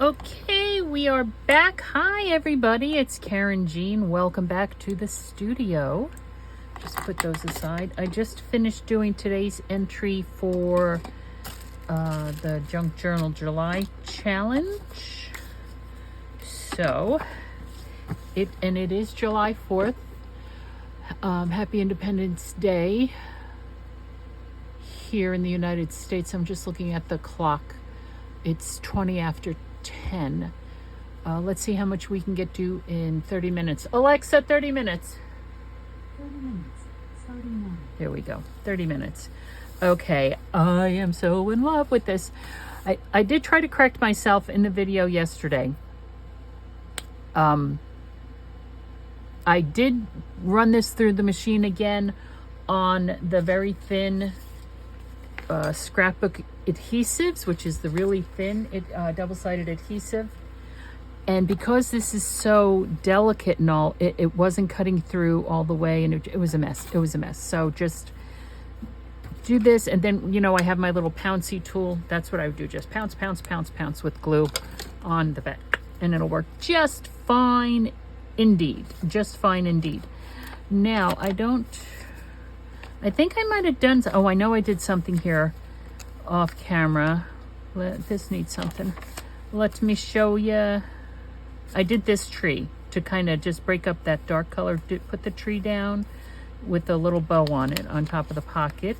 Okay, we are back. Hi, everybody. It's Karynjean. Welcome back to the studio. Just put those aside. I just finished doing today's entry for the Junk Journal July challenge. So, it is July 4th. Happy Independence Day here in the United States. I'm just looking at the clock. It's 20 after 10. Let's see how much we can get to in 30 minutes. Alexa, 30 minutes. 30 minutes. 39. There we go. 30 minutes. Okay. I am so in love with this. I did try to correct myself in the video yesterday. I did run this through the machine again on the very thin scrapbook adhesives, which is the really thin double-sided adhesive, and because this is so delicate and all, it wasn't cutting through all the way, and it was a mess. So just do this, and then I have my little pouncy tool. That's what I would do, just pounce with glue on the back, and it'll work just fine indeed. Now I think I might have done, I know I did something here off camera. This needs something. Let me show you. I did this tree to kind of just break up that dark color. Put the tree down with a little bow on it on top of the pocket.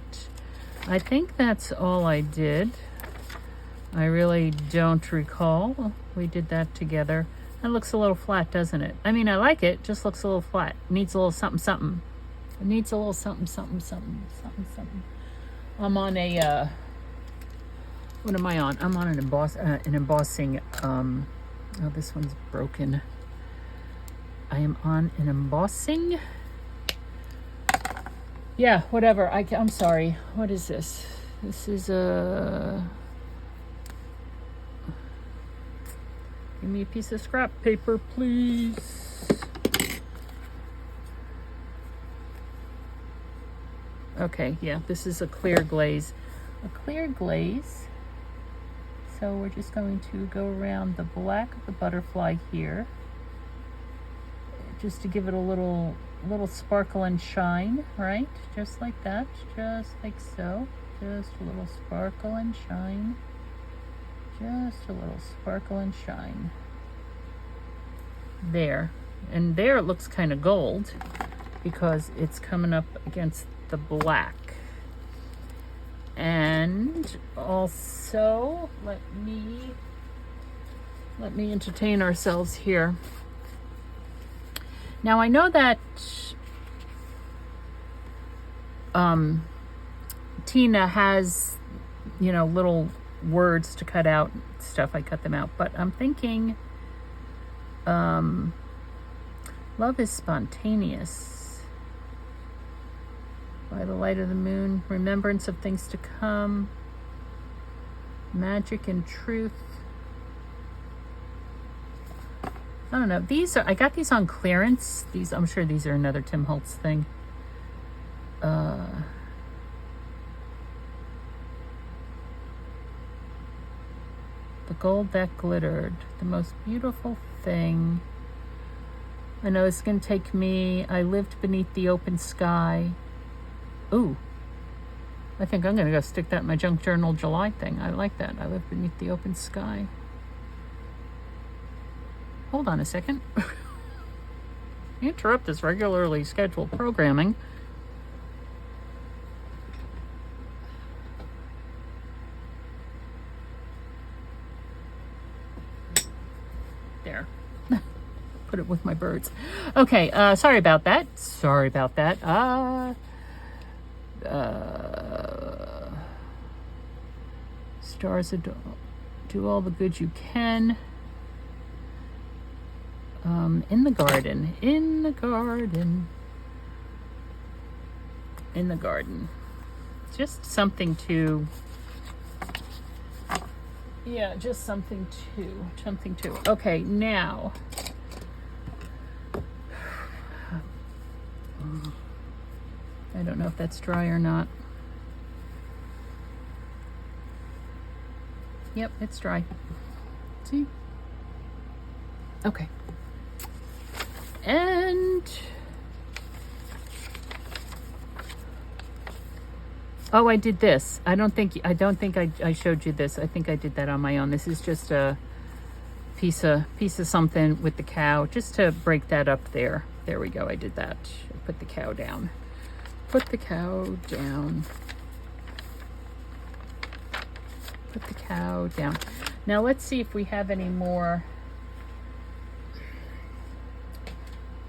I think that's all I did. I really don't recall. We did that together. That looks a little flat, doesn't it? I mean, I like it, just looks a little flat. Needs a little something. It needs a little something. I'm on a, what am I on? I'm on an embossing, oh, this one's broken. I am on an embossing. Yeah, whatever. I'm sorry. What is this? This is a, give me a piece of scrap paper, please. Okay, yeah, this is a clear glaze. So we're just going to go around the black of the butterfly here, just to give it a little sparkle and shine, right? Just like that, just like so. Just a little sparkle and shine. There. And there it looks kind of gold because it's coming up against the black. And also let me entertain ourselves here. Now I know that Tina has little words to cut out stuff. I cut them out, but I'm thinking love is spontaneous. By the light of the moon, remembrance of things to come, magic and truth. I don't know. I got these on clearance. I'm sure these are another Tim Holtz thing. The gold that glittered, the most beautiful thing. I know it's going to take me. I lived beneath the open sky. Ooh, I think I'm going to go stick that in my Junk Journal July thing. I like that. I live beneath the open sky. Hold on a second. Interrupt this regularly scheduled programming. There. Put it with my birds. Okay, sorry about that. Stars do all the good you can. In the garden. Just something to, yeah, just something to. Okay, now. I don't know if that's dry or not. Yep, it's dry. See? Okay. And oh, I did this. I don't think I showed you this. I think I did that on my own. This is just a piece of something with the cow, just to break that up there. There we go. I did that. I put the cow down. Put the cow down. Put the cow down. Now let's see if we have any more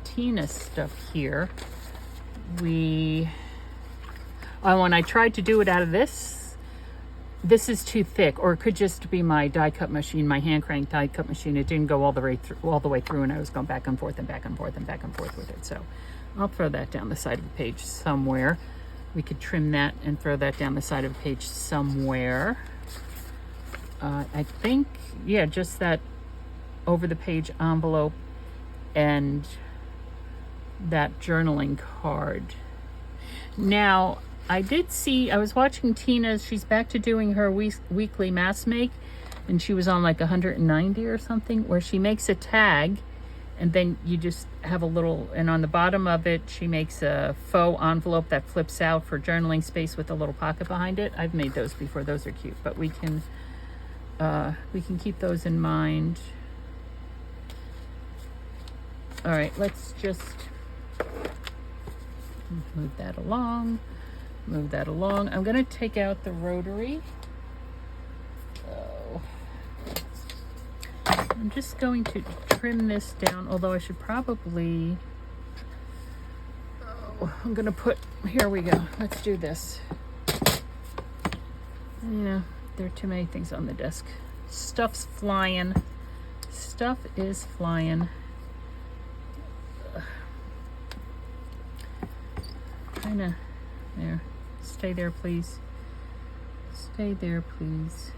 Tina stuff here. When I tried to do it out of this is too thick, or it could just be my die cut machine, my hand crank die cut machine. It didn't go all the way through, and I was going back and forth and back and forth and back and forth with it. So I'll throw that down the side of the page somewhere. We could trim that and throw that down the side of the page somewhere. I think, yeah, just that over the page envelope and that journaling card. Now, I was watching Tina's, she's back to doing her weekly mass make, and she was on like 190 or something, where she makes a tag, and then you just have a little, and on the bottom of it, she makes a faux envelope that flips out for journaling space with a little pocket behind it. I've made those before. Those are cute, but we can keep those in mind. All right, let's just move that along. Move that along. I'm going to take out the rotary. Oh. I'm just going to trim this down, although I should probably... Oh, I'm going to put... Here we go. Let's do this. Yeah, there are too many things on the desk. Stuff's flying. Stuff is flying. Kinda... There. Stay there, please. Stay there, please.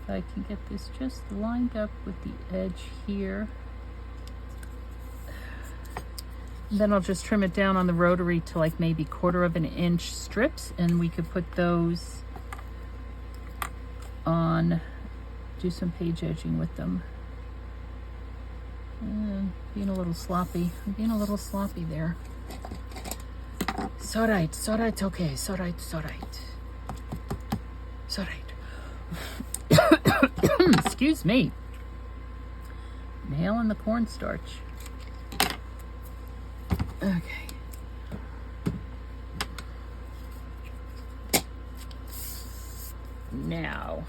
If I can get this just lined up with the edge here. Then I'll just trim it down on the rotary to like maybe 1/4 of an inch strips, and we could put those on, do some page edging with them. Being a little sloppy. I'm being a little sloppy there. It's alright, okay, it's alright. It's alright. Excuse me. Nail in the cornstarch. Okay. Now.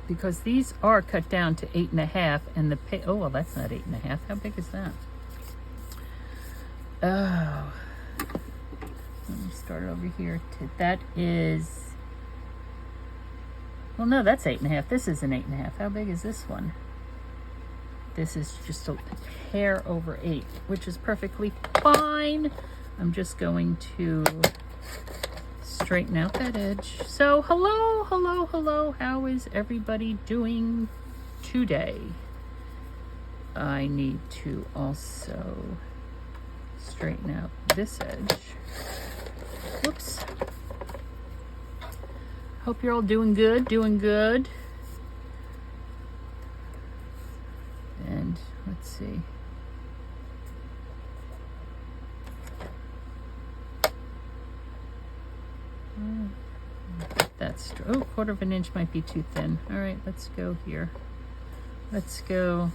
Because these are cut down to 8.5, and the oh, well, that's not 8.5. How big is that? Oh, let me start over here. That is, well, no, that's 8.5. This is an 8.5. How big is this one? This is just a hair over 8, which is perfectly fine. I'm just going to straighten out that edge. So hello. How is everybody doing today? I need to also straighten out this edge. Whoops. Hope you're all doing good. And let's see. That's, oh, 1/4 of an inch might be too thin. All right, let's go here. Let's go,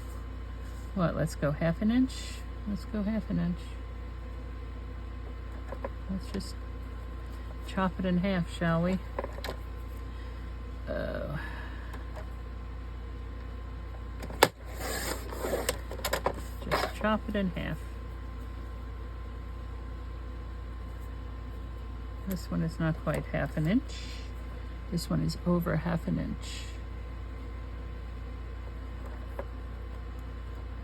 what, let's go 1/2 inch? Let's go 1/2 inch. Let's just chop it in half, shall we? Just chop it in half. This one is not quite 1/2 inch. This one is over 1/2 inch.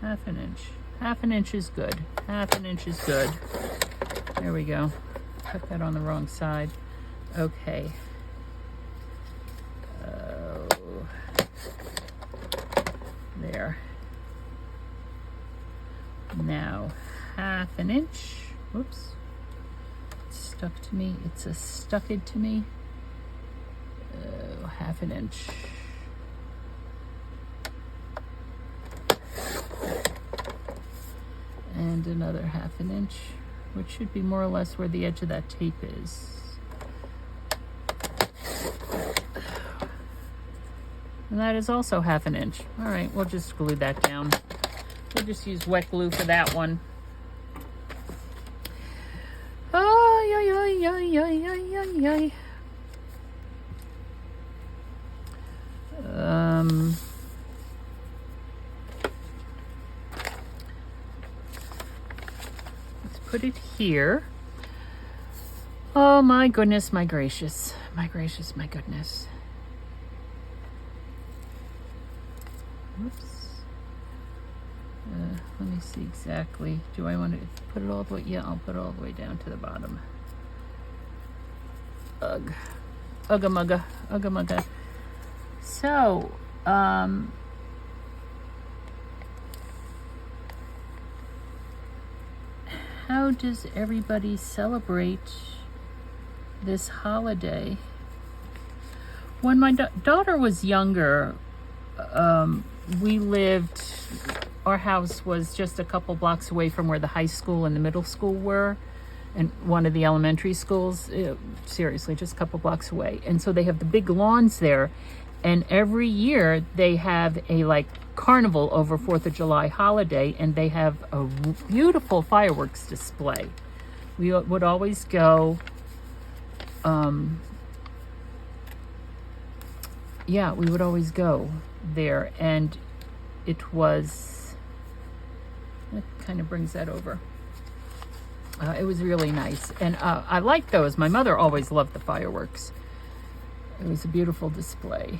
1/2 inch. 1/2 inch is good. 1/2 inch is good. There we go. Put that on the wrong side. Okay. There. Now, 1/2 inch. Whoops. stuck to me. It's a stucked to me. 1/2 inch. And another 1/2 inch, which should be more or less where the edge of that tape is. And that is also 1/2 inch. All right, we'll just glue that down. We'll just use wet glue for that one. Ay, ay, ay, ay, ay, ay, ay, ay. Let's put it here. Oh my goodness, my gracious, my gracious, my goodness. Whoops. Let me see exactly. Do I want to put it all the way? Yeah, I'll put it all the way down to the bottom. Ugh. Ugga mugga. Ugga mugga. So, how does everybody celebrate this holiday? When my daughter was younger, we lived, our house was just a couple blocks away from where the high school and the middle school were, and one of the elementary schools, seriously, just a couple blocks away. And so they have the big lawns there, and every year they have a like carnival over 4th of July holiday, and they have a beautiful fireworks display. We would always go, yeah, we would always go there, and it was, it kind of brings that over. It was really nice, and I liked those. My mother always loved the fireworks. It was a beautiful display,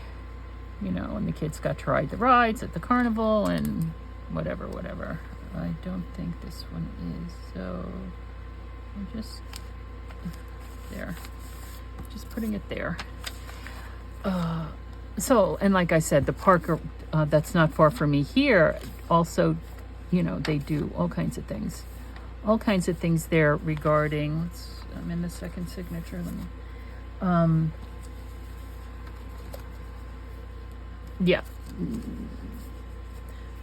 you know, and the kids got to ride the rides at the carnival and whatever. I don't think this one is, so I'm just there, just putting it there. So, and like I said, the park that's not far from me here also, you know, they do all kinds of things there regarding, I'm in the second signature, let me, yeah,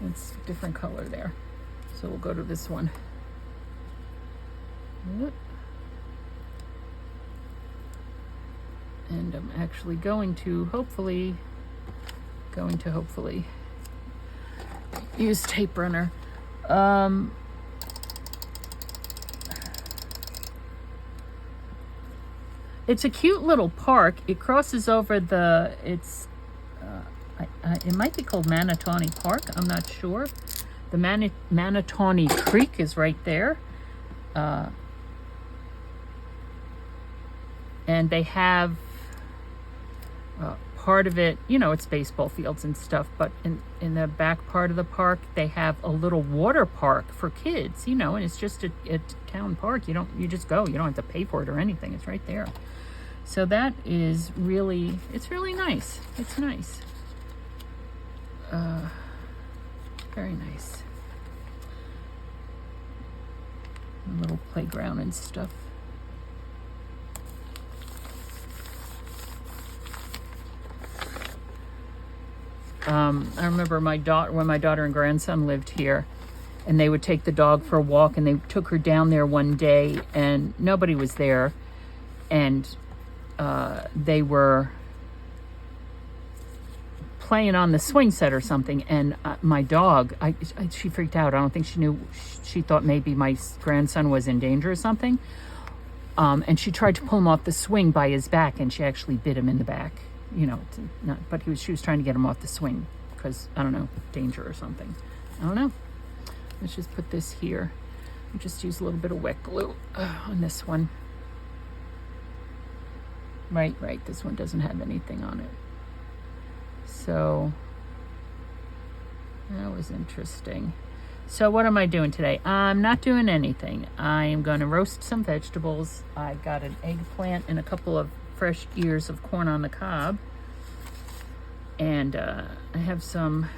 it's a different color there, so we'll go to this one. And I'm actually going to hopefully use tape runner. It's a cute little park. It crosses over the, it's, it might be called Manatawny Park. I'm not sure. The Manatawny Creek is right there. And they have part of it, you know, it's baseball fields and stuff, but in the back part of the park, they have a little water park for kids, you know, and it's just a town park. You just go. You don't have to pay for it or anything. It's right there. So that is really, it's really nice. It's nice. Very nice. A little playground and stuff. I remember when my daughter and grandson lived here, and they would take the dog for a walk, and they took her down there one day, and nobody was there, and they were playing on the swing set or something, and my dog, she freaked out. I don't think she knew. She thought maybe my grandson was in danger or something, and she tried to pull him off the swing by his back, and she actually bit him in the back. You know, but she was trying to get him off the swing because, I don't know, danger or something. I don't know. Let's just put this here. I'll just use a little bit of wet glue on this one. Right. This one doesn't have anything on it. So, that was interesting. So what am I doing today? I'm not doing anything. I am going to roast some vegetables. I got an eggplant and a couple of fresh ears of corn on the cob, and I have some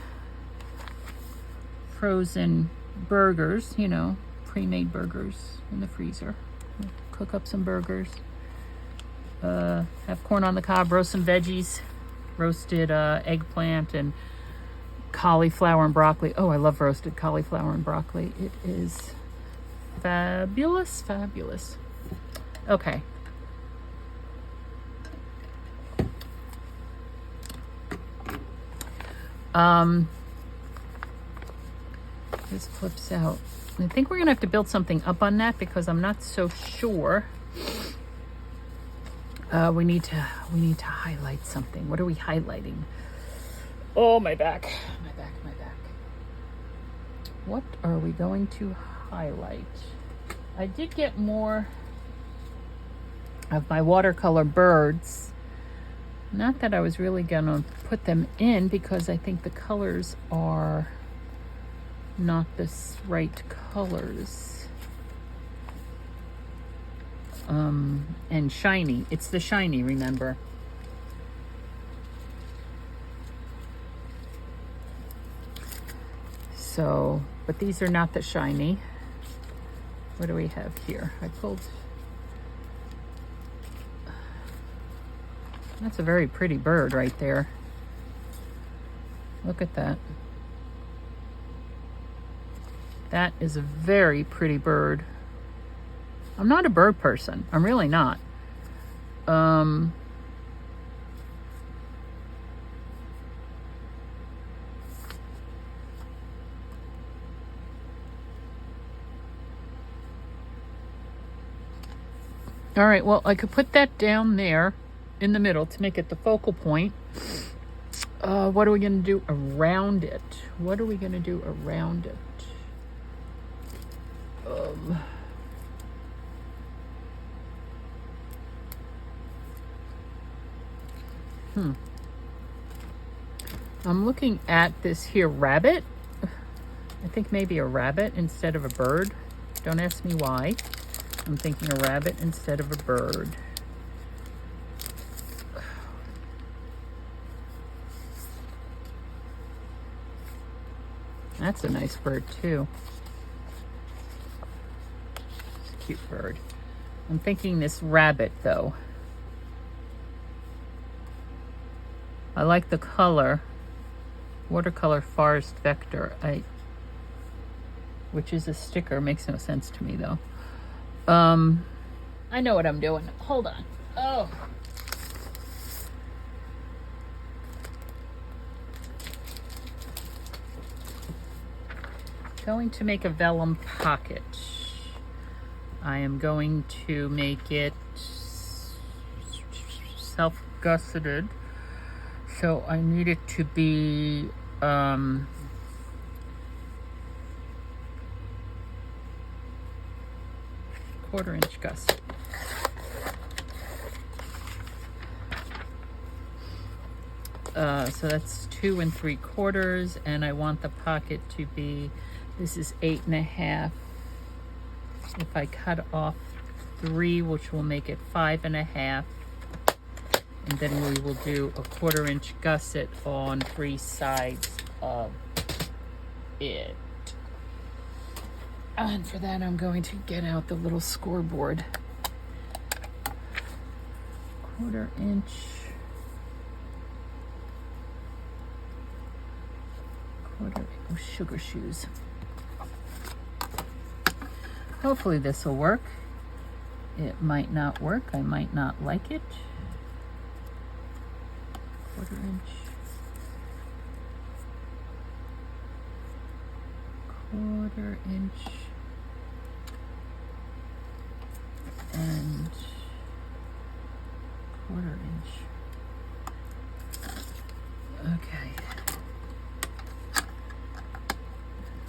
frozen burgers, you know, pre-made burgers in the freezer. I'll cook up some burgers. Have corn on the cob, roast some veggies, roasted eggplant and cauliflower and broccoli. Oh, I love roasted cauliflower and broccoli. It is fabulous, fabulous. Okay. This flips out. I think we're gonna have to build something up on that because I'm not so sure. We need to highlight something. What are we highlighting? Oh, my back, my back, my back. What are we going to highlight? I did get more of my watercolor birds. Not that I was really gonna put them in because I think the colors are not the right colors. And shiny. It's the shiny, remember? So, but these are not the shiny. What do we have here? I pulled... That's a very pretty bird right there. Look at that. That is a very pretty bird. I'm not a bird person. I'm really not. All right, well, I could put that down there in the middle to make it the focal point. What are we going to do around it? What are we going to do around it? I'm looking at this here rabbit. I think maybe a rabbit instead of a bird. Don't ask me why. I'm thinking a rabbit instead of a bird. That's a nice bird too. It's a cute bird. I'm thinking this rabbit though. I like the color. Watercolor Forest Vector. Which is a sticker. Makes no sense to me though. I know what I'm doing. Hold on. Oh. Going to make a vellum pocket. I am going to make it self-gusseted. So I need it to be 1/4 inch gusset. So that's 2 3/4, and I want the pocket to be, this is 8.5. If I cut off 3, which will make it 5.5, and then we will do a 1/4 inch gusset on 3 sides of it. And for that, I'm going to get out the little scoreboard. 1/4 inch. Oh, sugar shoes. Hopefully this will work. It might not work. I might not like it. 1/4 inch. 1/4 inch. And 1/4 inch. Okay.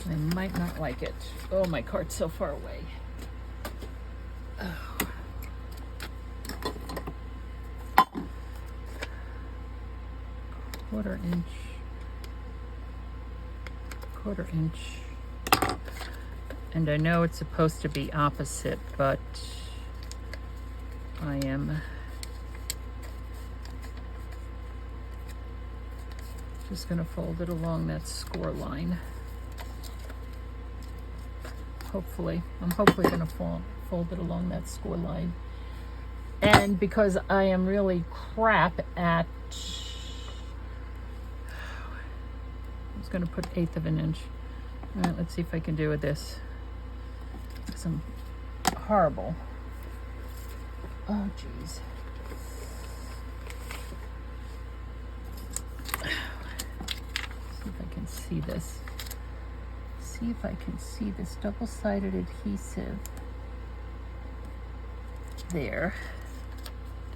I might not like it. Oh, my cart's so far away. Oh. 1/4 inch. 1/4 inch. And I know it's supposed to be opposite, but I am just going to fold it along that score line. hopefully. I'm hopefully going to fold it along that score line. And because I am really crap at, I was going to put 1/8 of an inch. All right, let's see if I can do with this. Because I'm horrible. Oh, geez. See if I can see this. See if I can see this double-sided adhesive. There.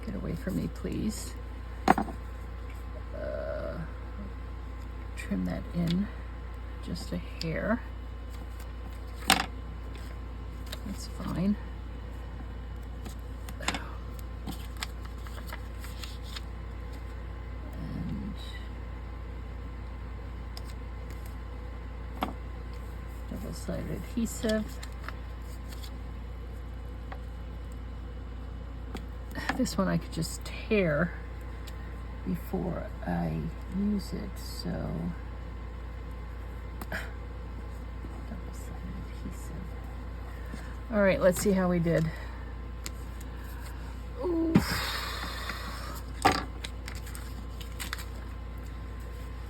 Get away from me, please. Trim that in just a hair. That's fine. And double-sided adhesive. This one I could just tear before I use it, so double-sided adhesive. All right, let's see how we did. Oof.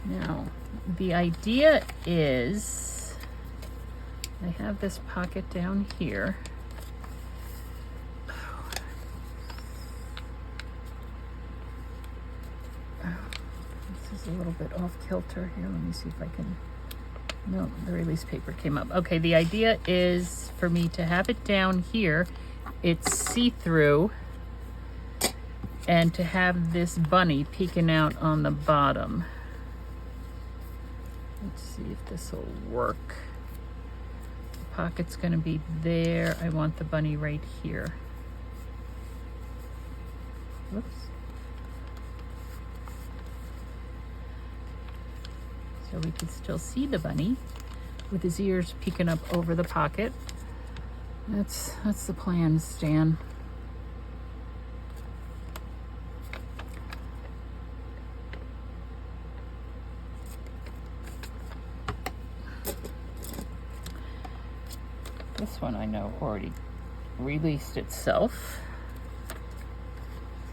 Now, the idea is I have this pocket down here. A little bit off kilter here. Let me see if I can. No, the release paper came up. Okay, the idea is for me to have it down here. It's see-through, and to have this bunny peeking out on the bottom. Let's see if this will work. The pocket's going to be there. I want the bunny right here. Whoops. So we can still see the bunny with his ears peeking up over the pocket. That's the plan, Stan. This one I know already released itself.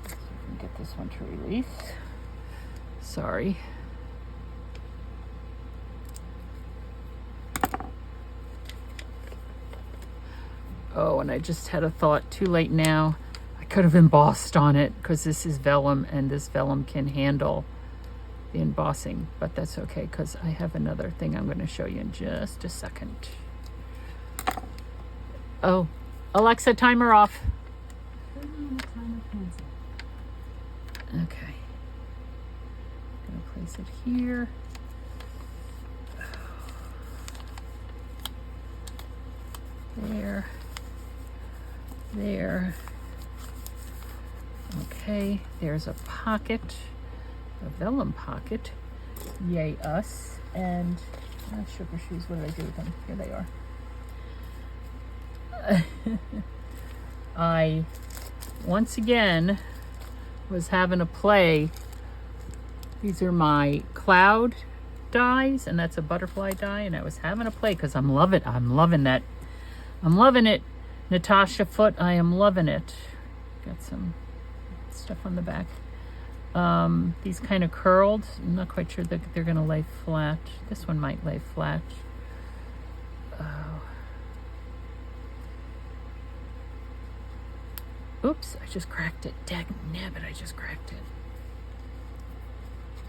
So we can get this one to release. Sorry. Oh, and I just had a thought, too late now. I could have embossed on it because this is vellum and this vellum can handle the embossing, but that's okay because I have another thing I'm going to show you in just a second. Oh, Alexa, timer off. Okay. I'm going to place it here. There. There. Okay, there's a pocket, a vellum pocket. Yay us. And sugar shoes, what did I do with them? Here they are. I once again was having a play. These are my cloud dies, and that's a butterfly die, and I was having a play because I'm loving that. I'm loving it. Natasha Foot, I am loving it. Got some stuff on the back. These kind of curled. I'm not quite sure that they're going to lay flat. This one might lay flat. Oops, I just cracked it. Dagnabbit, I just cracked it.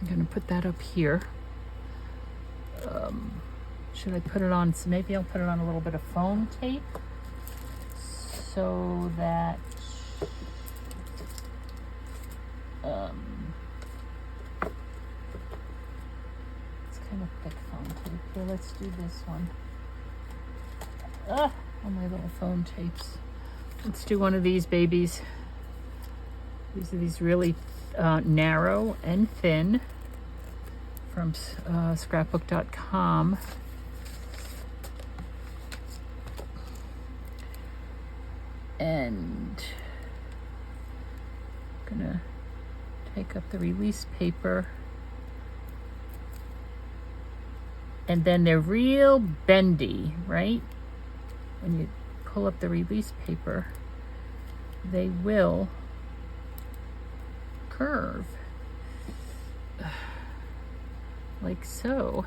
I'm going to put that up here. Should I put it on? So maybe I'll put it on a little bit of foam tape so that it's kind of thick foam tape. Here, let's do this one. All my little foam tapes. Let's do one of these babies. These are these really narrow and thin from scrapbook.com. And I'm gonna take up the release paper, and then they're real bendy, right? when you pull up the release paper, they will curve like so.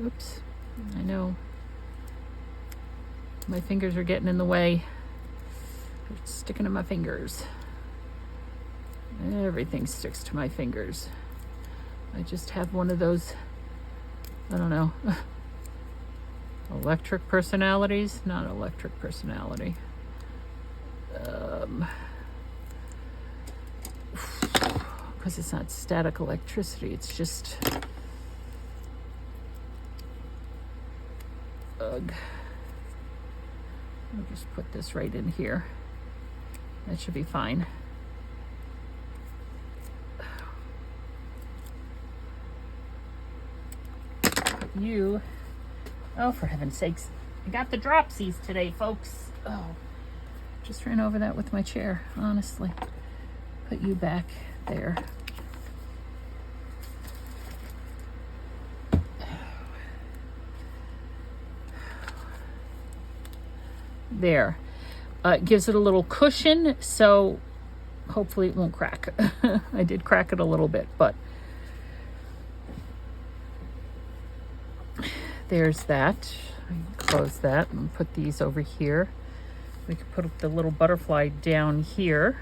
Oops, I know my fingers are getting in the way. It's sticking to my fingers. Everything sticks to my fingers. I just have one of those, I don't know, electric personalities? Not electric personality. Because it's not static electricity, it's just, ugh. I'll just put this right in here. That should be fine. You, oh, for heaven's sakes, I got the dropsies today, folks. Oh, just ran over that with my chair, honestly. Put you back there. There. It gives it a little cushion, so hopefully it won't crack. I did crack it a little bit, but there's that. I can close that and put these over here. We could put the little butterfly down here.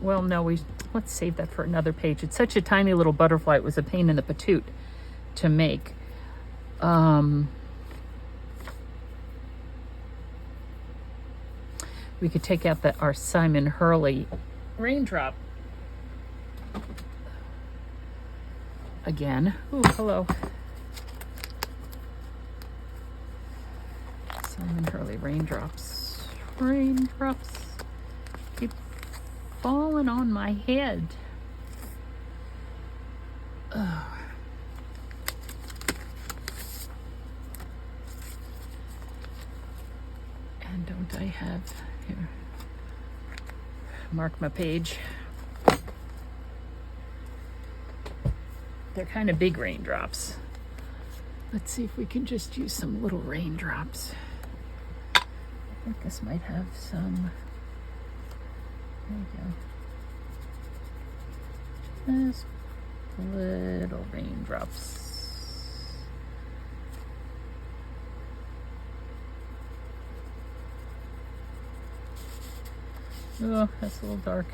Well, no, let's save that for another page. It's such a tiny little butterfly. It was a pain in the patoot to make. We could take out our Simon Hurley raindrop. Again. Ooh, hello. Simon Hurley raindrops. Raindrops keep falling on my head. Oh. And don't I have here? Mark my page. They're kind of big raindrops. Let's see if we can just use some little raindrops. I think this might have some. There we go. Just little raindrops. Oh, that's a little dark.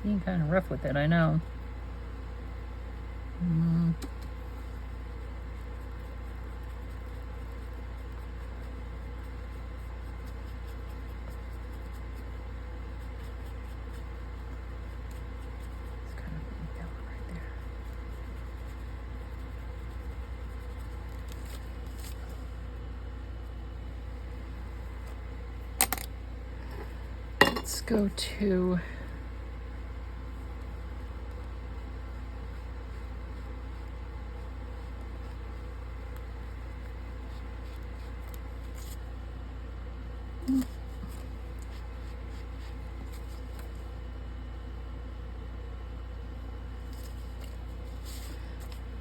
Being kind of rough with it, I know. Let's go to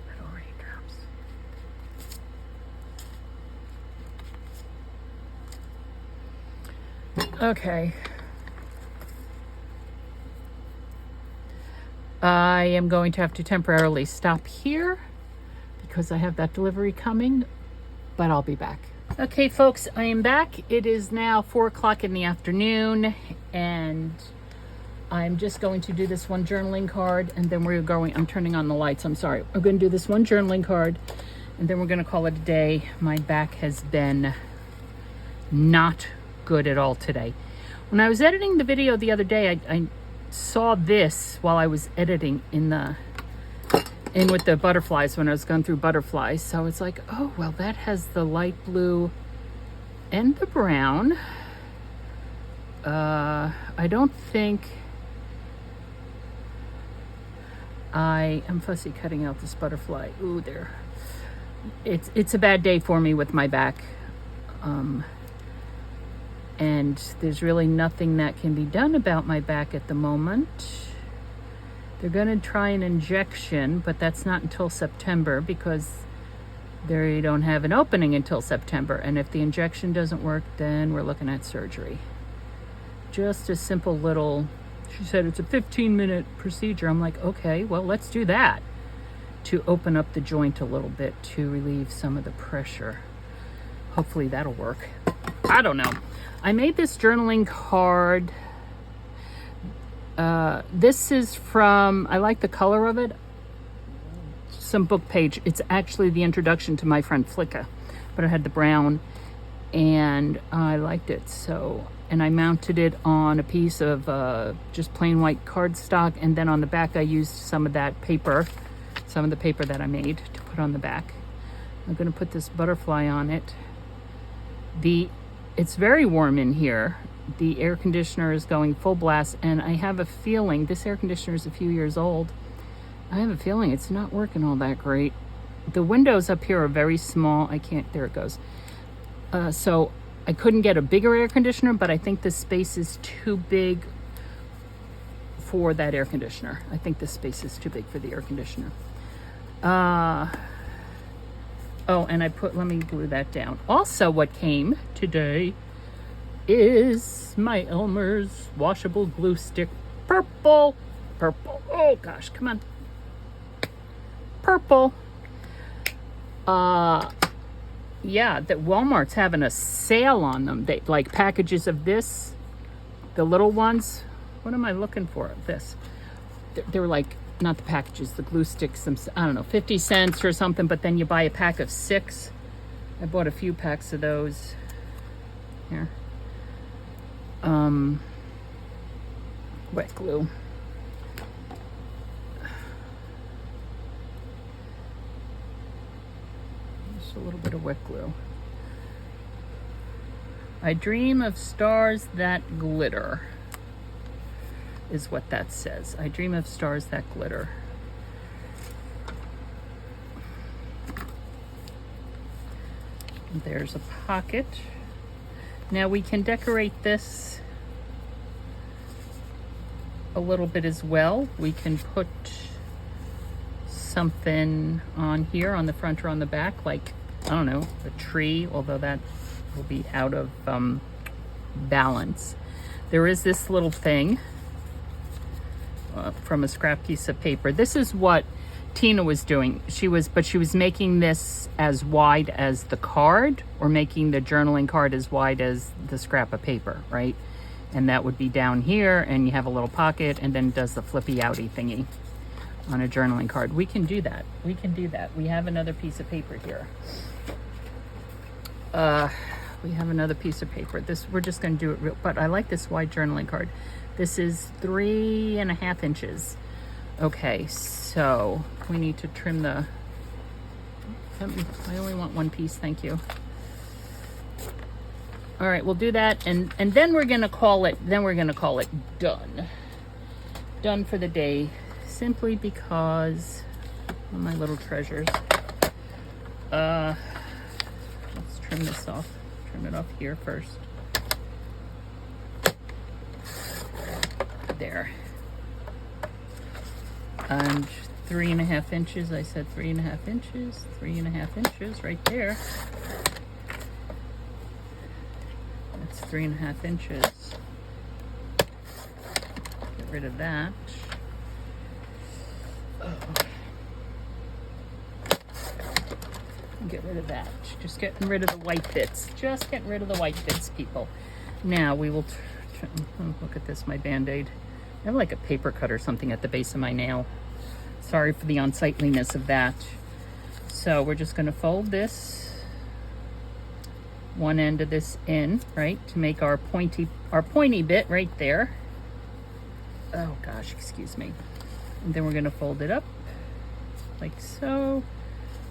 little raindrops. Okay. I am going to have to temporarily stop here because I have that delivery coming, but I'll be back. Okay, folks, I am back. It is now 4 o'clock in the afternoon, and I'm just going to do this one journaling card, and then I'm turning on the lights. I'm sorry. I'm going to do this one journaling card, and then we're going to call it a day. My back has been not good at all today. When I was editing the video the other day, I saw this while I was editing in with the butterflies, when I was going through butterflies. So it's like, oh, well, that has the light blue and the brown. I don't think I am fussy cutting out this butterfly. Ooh, there. it's a bad day for me with my back. And there's really nothing that can be done about my back at the moment. They're going to try an injection, but that's not until September because they don't have an opening until September. And if the injection doesn't work, then we're looking at surgery. Just a simple little, she said it's a 15-minute procedure. I'm like, okay, well, let's do that to open up the joint a little bit to relieve some of the pressure. Hopefully that'll work. I don't know. I made this journaling card. This is from, I like the color of it, some book page. It's actually the introduction to my friend Flicka, but it had the brown and I liked it. So, and I mounted it on a piece of just plain white cardstock, and then on the back I used some of that paper, some of the paper that I made to put on the back. I'm going to put this butterfly on it. It's very warm in here. The air conditioner is going full blast, and I have a feeling, this air conditioner is a few years old, I have a feeling it's not working all that great. The windows up here are very small. I can't, there it goes. So I couldn't get a bigger air conditioner, but I think this space is too big for that air conditioner. I think this space is too big for the air conditioner. Oh, and let me glue that down. Also, what came today is my Elmer's washable glue stick. Purple. Oh gosh, come on. Purple. Yeah, that Walmart's having a sale on them. They like packages of this, the little ones. What am I looking for? This. They were like, not the packages, the glue sticks, I don't know, 50 cents or something, but then you buy a pack of 6. I bought a few packs of those. Here. Wet glue. Just a little bit of wet glue. I dream of stars that glitter, is what that says. I dream of stars that glitter. There's a pocket. Now we can decorate this a little bit as well. We can put something on here on the front or on the back, like, I don't know, a tree, although that will be out of balance. There is this little thing from a scrap piece of paper. This is what Tina was doing. She was making this as wide as the card, or making the journaling card as wide as the scrap of paper, right? And that would be down here, and you have a little pocket, and then does the flippy outy thingy on a journaling card. We can do that. We can do that. We have another piece of paper here. We have another piece of paper. This, we're just going to do it real, but I like this wide journaling card. This is 3.5 inches. Okay, so we need to trim the, I only want one piece, thank you. All right, we'll do that, and then we're gonna call it, done. Done for the day, simply because of my little treasures. Let's trim this off. Trim it off here first. There. And 3.5 inches, I said 3.5 inches, 3.5 inches right there. That's 3.5 inches. Get rid of that. Oh. Get rid of that. Just getting rid of the white bits. Just getting rid of the white bits, people. Now we will, look at this, my Band-Aid. I have like a paper cut or something at the base of my nail. Sorry for the unsightliness of that. So we're just going to fold this one end of this in, right, to make our pointy bit right there. Oh gosh, excuse me. And then we're going to fold it up like so.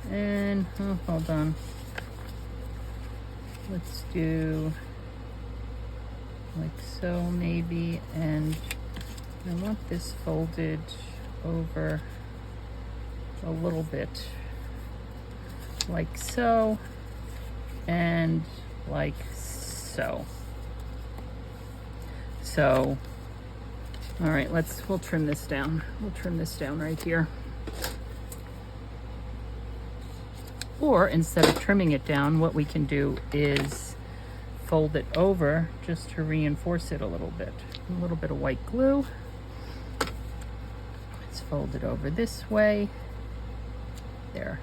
And oh, hold on. Let's do like so maybe, and I want this folded over a little bit like so, and like so. So, all right, we'll trim this down. We'll trim this down right here. Or instead of trimming it down, what we can do is fold it over just to reinforce it a little bit. A little bit of white glue. Let's fold it over this way. There.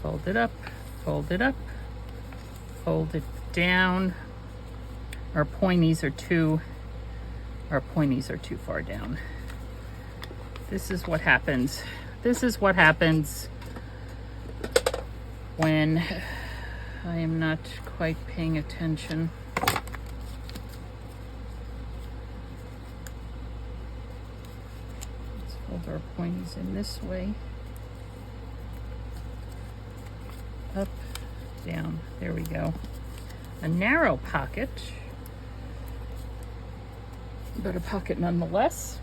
Fold it up, fold it up, fold it down. Our pointies are too far down. This is what happens. This is what happens when I am not quite paying attention. Let's fold our pointies in this way. Up, down, there we go. A narrow pocket, but a pocket nonetheless.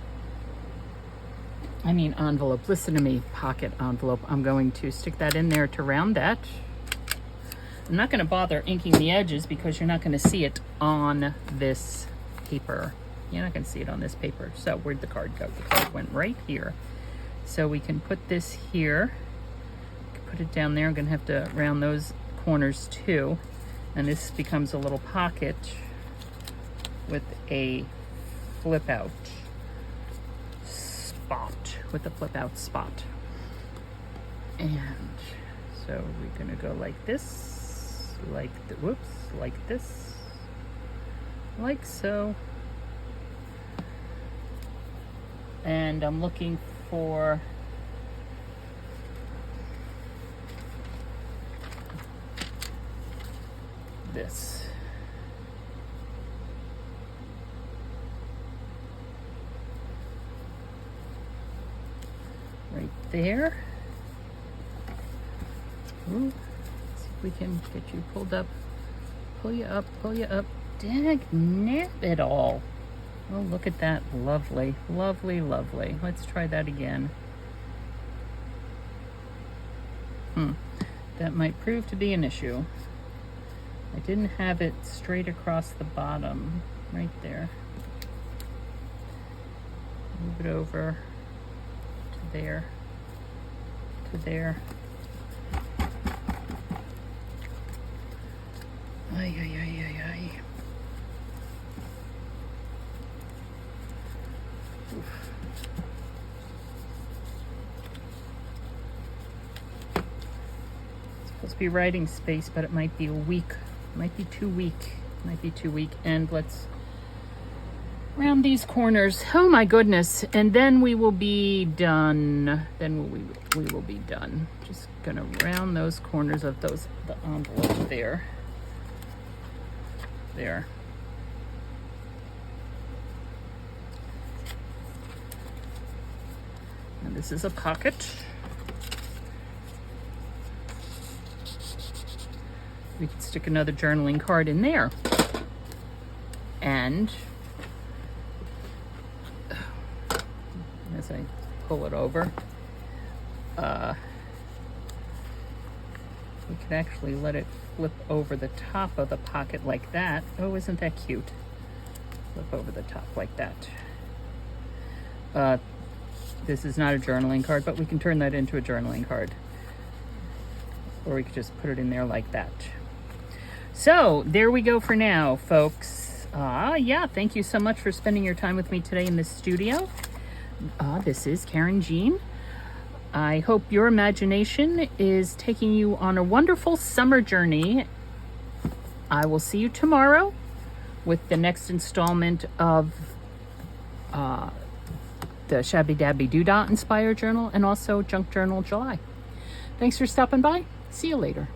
I mean envelope, listen to me, pocket envelope. I'm going to stick that in there to round that. I'm not going to bother inking the edges because you're not going to see it on this paper. You're not going to see it on this paper. So where'd the card go? The card went right here. So we can put this here. Put it down there. I'm going to have to round those corners too. And this becomes a little pocket with a flip out spot. And so we're going to go like this, like this, like so. And I'm looking for this. Right there. Ooh, let's see if we can get you pulled up. Pull you up, pull you up. Dag nab it all. Oh, look at that. Lovely, lovely, lovely. Let's try that again. That might prove to be an issue. I didn't have it straight across the bottom, right there. Move it over to there, to there. Ay, ay, ay, ay, ay. Oof. It's supposed to be writing space, but it might be weak. Might be too weak. Might be too weak. And let's round these corners. Oh my goodness. And then we will be done. Then we will be done. Just gonna round those corners of the envelope there. There. And this is a pocket. We could stick another journaling card in there. And as I pull it over, we could actually let it flip over the top of the pocket like that. Oh, isn't that cute? Flip over the top like that. This is not a journaling card, but we can turn that into a journaling card. Or we could just put it in there like that. So there we go for now, folks. Yeah, thank you so much for spending your time with me today in the studio. This is Karynjean. I hope your imagination is taking you on a wonderful summer journey. I will see you tomorrow with the next installment of the Shabby Dabby Doodah Inspired Journal and also Junk Journal July. Thanks for stopping by. See you later.